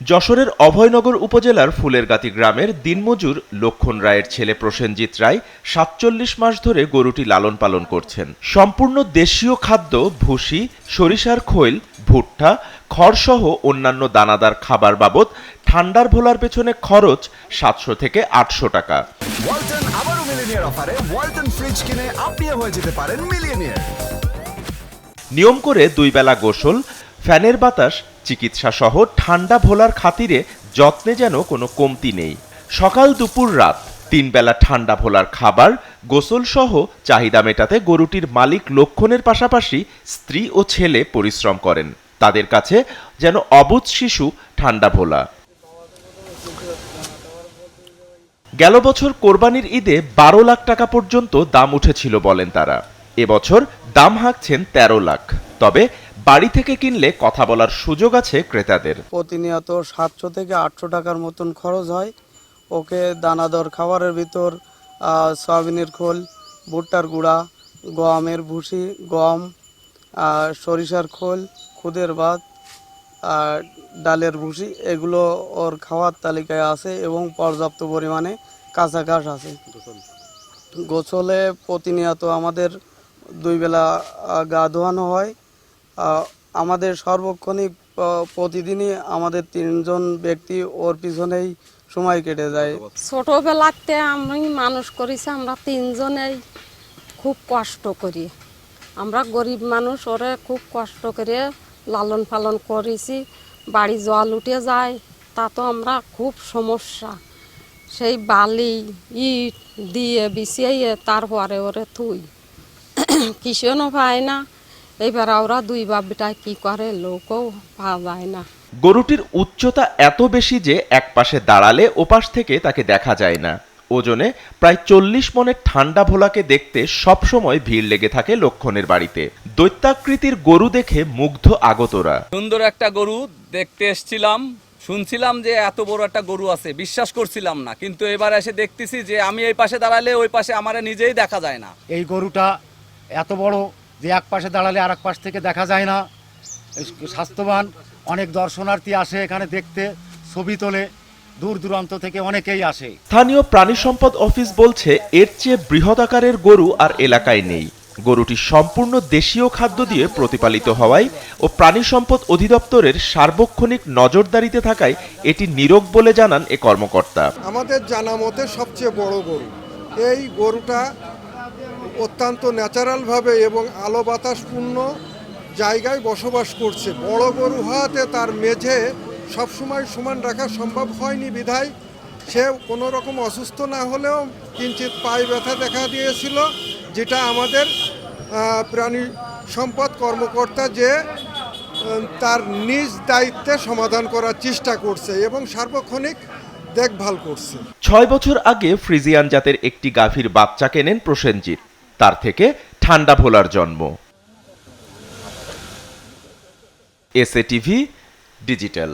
যশোরের অভয়নগর উপজেলার ফুলেরগাতি গ্রামের দিনমজুর লক্ষণ রায়ের ছেলে প্রসেনজিৎ রায় ৪৭ মাস ধরে গরুটি লালন পালন করছেন। সম্পূর্ণ দেশীয় খাদ্য, ভুসি, সরিষার খৈল, ভুট্টা, খড়সহ অন্যান্য দানাদার খাবার বাবদ ঠান্ডার ভোলার পেছনে খরচ ৭০০ থেকে ৮০০ টাকা। ওয়ালটন আবারও মিলিয়নিয়ার অফারে ওয়ালটন ফ্রিজ কিনে আপনিও হয়ে যেতে পারেন মিলিয়নিয়ার। নিয়ম করে ২ বেলা গোসল, ফ্যানের বাতাস, চিকিৎসা সহ ঠান্ডা ভোলার খাতিরে যত্নে যেন কোনো কমতি নেই। সকাল দুপুর রাত ৩ বেলা ঠান্ডা ভোলার খাবার, গোসল সহ চাহিদা মেটাতে গরুটির মালিক লক্ষণের পাশাপাশি স্ত্রী ও ছেলে পরিশ্রম করেন। তাদের কাছে যেন অবুঝ শিশু ঠান্ডা ভোলা। গেল বছর কোরবানির ঈদে ১২ লাখ টাকা পর্যন্ত দাম উঠেছিল বলেন তারা। এবছর দাম হাঁকছেন ১৩ লাখ। তবে বাড়ি থেকে কিনলে কথা বলার সুযোগ আছে ক্রেতাদের। প্রতিনিয়ত ৭০০ থেকে ৮০০ টাকার মতন খরচ হয়। ওকে দানাদার খাবারের ভিতর সয়াবিনের খোল, ভুট্টার গুঁড়া, গমের ভুসি, গম, সরিষার খোল, খুদের ভাত, ডালের ভুসি, এগুলো ওর খাওয়ার তালিকায় আছে এবং পর্যাপ্ত পরিমাণে কাঁচা ঘাস আছে। গোসলে প্রতিনিয়ত আমাদের ২ বেলা গা ধোয়ানো হয়। আমাদের সর্বক্ষণিক প্রতিদিনই আমাদের ৩ জন ব্যক্তি ওর পিছনেই সময় কেটে যায়। ছোটবেলাতে আমি মানুষ করেছি, আমরা ৩ জনেই খুব কষ্ট করি। আমরা গরিব মানুষ, ওরে খুব কষ্ট করে লালন পালন করেছি। বাড়ি জল উঠে যায়, তা তো আমরা খুব সমস্যা। সেই বালি ইট দিয়ে বিছিয়ে তারপরে ওরে থুই, কিষণও পায় না। এইবার ওরা ২ বাপ বেটায় কি করে, লোকও পাওয়া যায় না। গরুটির উচ্চতা এত বেশি যে এক পাশে দাঁড়ালে ওপাশ থেকে তাকে দেখা যায় না। ওজনে প্রায় ৪০ মনের ঠান্ডা ভোলাকে দেখতে সবসময় ভিড় লেগে থাকে লক্ষণের বাড়িতে। দৈত্যাকৃতির গরু দেখে মুগ্ধ আগতরা। সুন্দর একটা গরু দেখতে এসেছিলাম, শুনছিলাম যে এত বড় একটা গরু আছে, বিশ্বাস করছিলাম না। কিন্তু এবার এসে দেখতেছি যে আমি এই পাশে দাঁড়ালে ওই পাশে আমার নিজেই দেখা যায় না। এই গরুটা এত বড় যে এক পাশে দাঁড়ালে আর এক পাশ থেকে দেখা যায় না। স্বাস্থ্যবান, অনেক দর্শনার্থী আসে এখানে দেখতে, ছবি তোলে, দূর দূরান্ত থেকে অনেকেই আসে। স্থানীয় প্রাণী সম্পদ অফিস বলছে এর চেয়ে বৃহৎ আকারের গরু আর এলাকায় নেই। গরুটি সম্পূর্ণ দেশীয় খাদ্য দিয়ে প্রতিপালিত হওয়ায় ও প্রাণী সম্পদ অধিদপ্তরের সার্বক্ষণিক নজরদারিতে থাকায় এটি নীরব বলে জানান এ কর্মকর্তা। আমাদের জানা মতে সবচেয়ে বড় গরু। এই গরুটা অত্যন্ত ন্যাচারালভাবে এবং আলো বাতাসপূর্ণ জায়গায় বসবাস করছে। বড় গরু হওয়াতে তার মেঝে সবসময় সমান রাখা সম্ভব হয়নি বিধায় সে কোনো রকম অসুস্থ না হলেও কিঞ্চিত পায়ে ব্যথা দেখা দিয়েছিল, যেটা আমাদের প্রাণী সম্পদ কর্মকর্তা যে তার নিজ দায়িত্বে সমাধান করার চেষ্টা করছে এবং সার্বক্ষণিক দেখভাল করছে। ৬ বছর আগে ফ্রিজিয়ান জাতের একটি গাভীর বাচ্চা কেনেন প্রসেনজিৎ। তার থেকে ঠান্ডা ভোলার জন্ম। SA TV digital.